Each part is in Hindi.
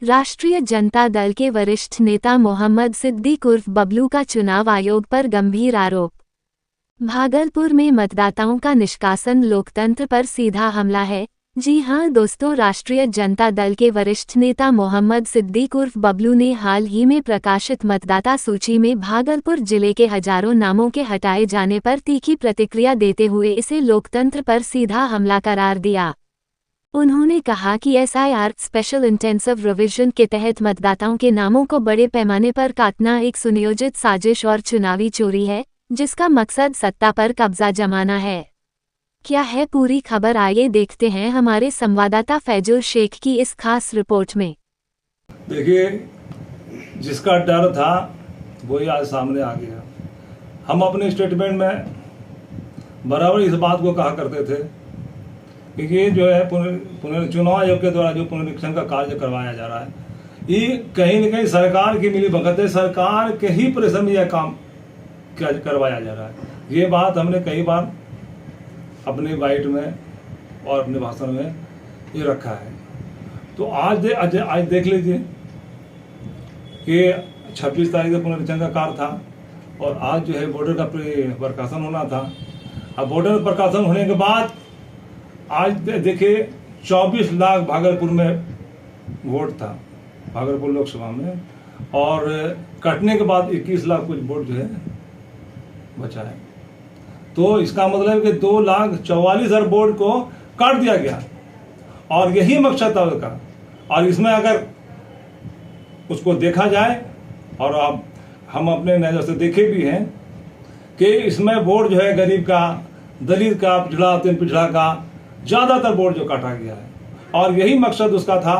राष्ट्रीय जनता दल के वरिष्ठ नेता मोहम्मद सिद्दीक उर्फ बबलू का चुनाव आयोग पर गंभीर आरोप। भागलपुर में मतदाताओं का निष्कासन लोकतंत्र पर सीधा हमला है। जी हां दोस्तों, राष्ट्रीय जनता दल के वरिष्ठ नेता मोहम्मद सिद्दीक उर्फ बबलू ने हाल ही में प्रकाशित मतदाता सूची में भागलपुर जिले के हजारों नामों के हटाए जाने पर तीखी प्रतिक्रिया देते हुए इसे लोकतंत्र पर सीधा हमला करार दिया। उन्होंने कहा कि SIR स्पेशल इंटेंसिव रिवीजन के तहत मतदाताओं के नामों को बड़े पैमाने पर काटना एक सुनियोजित साजिश और चुनावी चोरी है, जिसका मकसद सत्ता पर कब्जा जमाना है। क्या है पूरी खबर, आइए देखते हैं हमारे संवाददाता फैजुल शेख की इस खास रिपोर्ट में। देखिए, जिसका डर था वही आज सामने आ गया। हम अपने स्टेटमेंट में बराबर इस बात को कहा करते थे कि ये जो है चुनाव आयोग के द्वारा जो पुनरीक्षण का कार्य करवाया जा रहा है, ये कहीं न कहीं सरकार की मिली भगत है, सरकार के ही प्रेशर में यह काम करवाया जा रहा है। ये बात हमने कई बार अपने बाइट में और अपने भाषण में ये रखा है। तो आज देख लीजिए कि 26 तारीख को पुनरीक्षण का कार्य था और आज जो है बॉर्डर का प्रकाशन होना था। अब बॉर्डर प्रकाशन होने के बाद आज देखिए 24 लाख भागलपुर में वोट था, भागलपुर लोकसभा में, और कटने के बाद 21 लाख कुछ वोट जो है बचा है। तो इसका मतलब है कि 2,44,000 वोट को काट दिया गया और यही मकसद था उसका। और इसमें अगर उसको देखा जाए, और अब हम अपने नजर से देखे भी हैं कि इसमें वोट जो है गरीब का, दलित का, पिछड़ा का ज़्यादातर वोट जो काटा गया है। और यही मकसद उसका था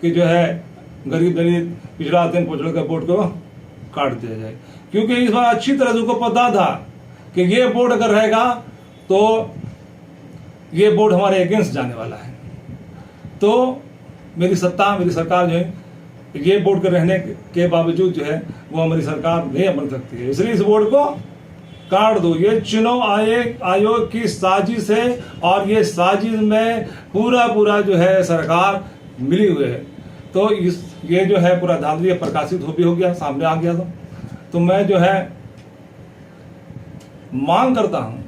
कि जो है गरीब, दलित, पिछड़ा का वोट को काट दिया जाए, क्योंकि इस बार अच्छी तरह से उसको पता था कि ये वोट अगर रहेगा तो ये वोट हमारे अगेंस्ट जाने वाला है। तो मेरी सरकार जो है ये वोट के रहने के बावजूद जो है वो हमारी सरकार नहीं बन सकती है, इसलिए इस वोट को काट दो। ये चुनाव आयोग की साजिश है और ये साजिश में पूरा जो है सरकार मिली हुई है। तो ये जो है पूरा धांधली प्रकाशित हो गया, सामने आ गया। तो मैं जो है मांग करता हूं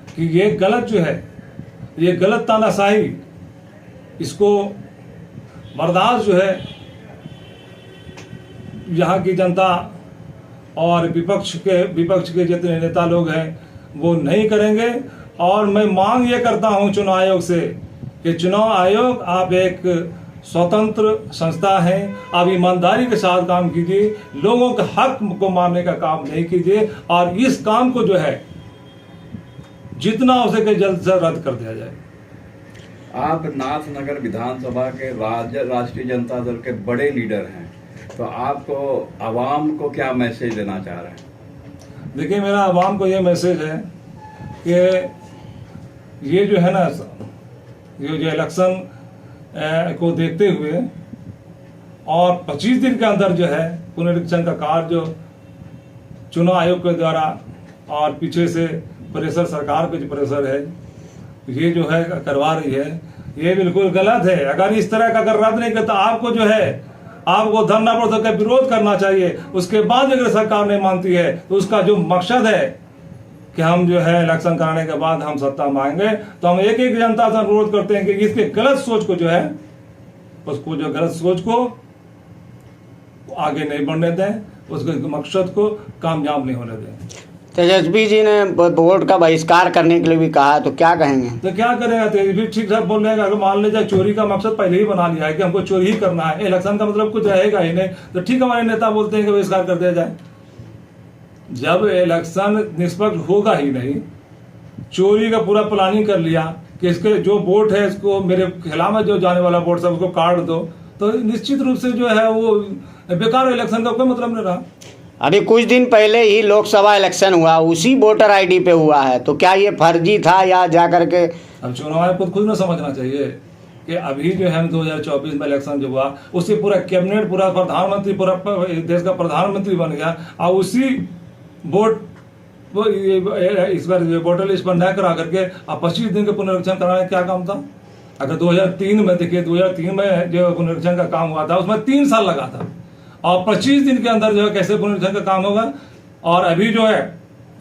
कि ये गलत जो है, ये गलत तानाशाही, इसको बर्दाश्त जो है यहाँ की जनता और विपक्ष के जितने नेता लोग हैं वो नहीं करेंगे। और मैं मांग ये करता हूं चुनाव आयोग से कि चुनाव आयोग, आप एक स्वतंत्र संस्था है, आप ईमानदारी के साथ काम कीजिए, लोगों के हक को मारने का काम नहीं कीजिए और इस काम को जो है जितना हो सके जल्द से रद्द कर दिया जाए। आप नाथनगर विधानसभा के राष्ट्रीय जनता दल के बड़े लीडर हैं, तो आपको आवाम को क्या मैसेज देना चाह रहे हैं? देखिए, मेरा आवाम को ये मैसेज है कि ये जो है ना, ये जो इलेक्शन को देखते हुए और 25 दिन के अंदर जो है पुनरीक्षण का कार्य जो चुनाव आयोग के द्वारा और पीछे से प्रेशर, सरकार पे जो प्रेशर है ये जो है करवा रही है, ये बिल्कुल गलत है। अगर इस तरह का अगर रद्द नहीं करता, आपको जो है आपको धरना प्रदर्शन का विरोध करना चाहिए। उसके बाद अगर सरकार नहीं मानती है तो उसका जो मकसद है कि हम जो है इलेक्शन कराने के बाद हम सत्ता मांगेंगे, तो हम एक जनता से अनुरोध करते हैं कि इसके गलत सोच को जो है, उसको जो गलत सोच को आगे नहीं बढ़ने दें, उसके मकसद को कामयाब नहीं होने दें। तेजस्वी जी ने वोट का बहिष्कार करने के लिए भी कहा, तो क्या कहेंगे? तो क्या करेगा तेजस्वी? ठीक ठाक बोल रहे हैं। अगर मान लीजिए चोरी का मकसद पहले ही बना लिया है कि हमको चोरी ही करना है, इलेक्शन का मतलब कुछ रहेगा ही नहीं, तो ठीक हमारे नेता बोलते हैं कि बहिष्कार कर दिया जाए। जब इलेक्शन निष्पक्ष होगा ही नहीं, चोरी का पूरा प्लानिंग कर लिया कि इसके जो वोट है इसको मेरे खिलाफ में जो जाने वाला वोट सब उसको काट दो, तो निश्चित रूप से जो है वो बेकार इलेक्शन का कोई मतलब नहीं रहा। अभी कुछ दिन पहले ही लोकसभा इलेक्शन हुआ, उसी वोटर आईडी पे हुआ है, तो क्या ये फर्जी था या जा करके? अब चुनाव आयोग को खुद न समझना चाहिए कि अभी जो है 2024 में इलेक्शन जो हुआ उससे पूरा कैबिनेट, पूरा प्रधानमंत्री, पूरा देश का प्रधानमंत्री बन गया और उसी वोट वो इस बार वोटर लिस्ट पर न करा करके अब 25 दिन के पुनरीक्षण कराने क्या काम था? अगर 2003 में देखिए, 2003 में जो पुनरीक्षण का काम हुआ था उसमें 3 साल लगा था, और 25 दिन के अंदर जो है कैसे पुनरीक्षण का काम होगा। और अभी जो है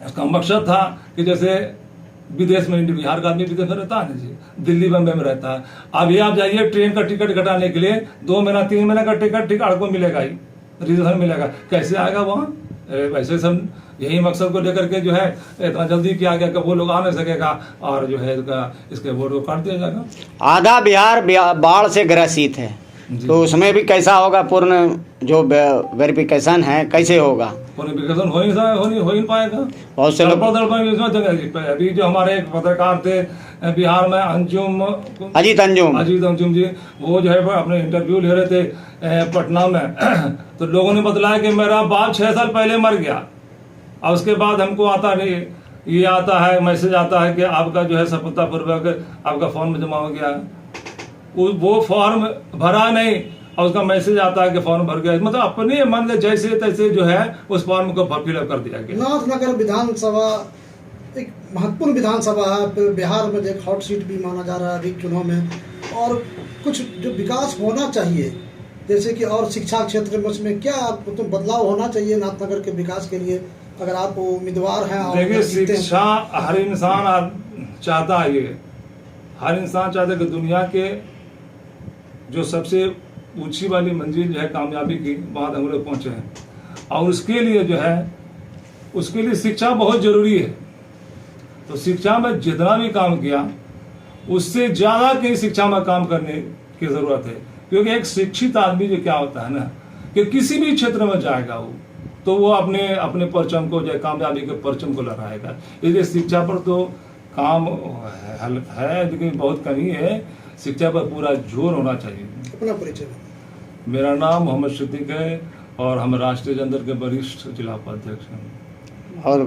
इसका मकसद था कि जैसे विदेश में, बिहार का आदमी विदेश में रहता है ना जी, दिल्ली बम्बई में रहता है, अभी आप जाइए ट्रेन का टिकट कटाने के लिए 2 महीना 3 महीना का टिकट आपको मिलेगा ही, रिजर्वेशन मिलेगा, कैसे आएगा वहाँ। वैसे सब यही मकसद को लेकर के जो है इतना जल्दी किया गया कि वो लोग आ नहीं सकेगा, और जो है इसके वोट को काट दिया जाएगा। आधा बिहार बाढ़ से ग्रसित है, तो उसमें भी कैसा होगा? पूर्ण जो वेरिफिकेशन है कैसे होगा? वेरिफिकेशन हो नहीं पाएगा। बहुत से लोग अभी जो हमारे एक पत्रकार थे बिहार में, अजीत अंजुम जी, वो जो है अपने इंटरव्यू ले रहे थे पटना में तो लोगों ने बतलाया कि मेरा बाप 6 साल पहले मर गया, और उसके बाद हमको आता नहीं, ये आता है मैसेज आता है कि आपका जो है सफलतापूर्वक आपका फॉर्म जमा हो गया। वो फॉर्म भरा नहीं और उसका मैसेज आता है कि फॉर्म भर गया, मतलब अपने मन के जैसे तैसे जो है उस फॉर्म को फिलअप कर दिया गया। नाथनगर विधानसभा एक महत्वपूर्ण विधानसभा है, बिहार में एक हॉट सीट भी माना जा रहा है अभी चुनाव में, और कुछ जो विकास होना चाहिए जैसे कि और शिक्षा क्षेत्र में, उसमें क्या तो बदलाव होना चाहिए नाथनगर के विकास के लिए, अगर आप उम्मीदवार हैं? देखिए, शिक्षा हर इंसान चाहता है, ये हर इंसान चाहता है कि दुनिया के जो सबसे ऊंची वाली मंजिल जो है कामयाबी की, वहाँ हम लोग पहुँचे हैं, और उसके लिए जो है उसके लिए शिक्षा बहुत जरूरी है। तो शिक्षा में जितना भी काम किया उससे ज़्यादा की शिक्षा में काम करने की ज़रूरत है, क्योंकि एक शिक्षित आदमी जो क्या होता है ना कि किसी भी क्षेत्र में जाएगा वो, तो वो अपने परचम को जो कामयाबी के परचम को लहराएगा। इसलिए शिक्षा पर तो काम है लेकिन बहुत कमी है, शिक्षा पर पूरा जोर होना चाहिए। अपना परिचय। मेरा नाम मोहम्मद सिद्दीक है और हम राष्ट्रीय जनता दल के वरिष्ठ जिला उपाध्यक्ष हैं। और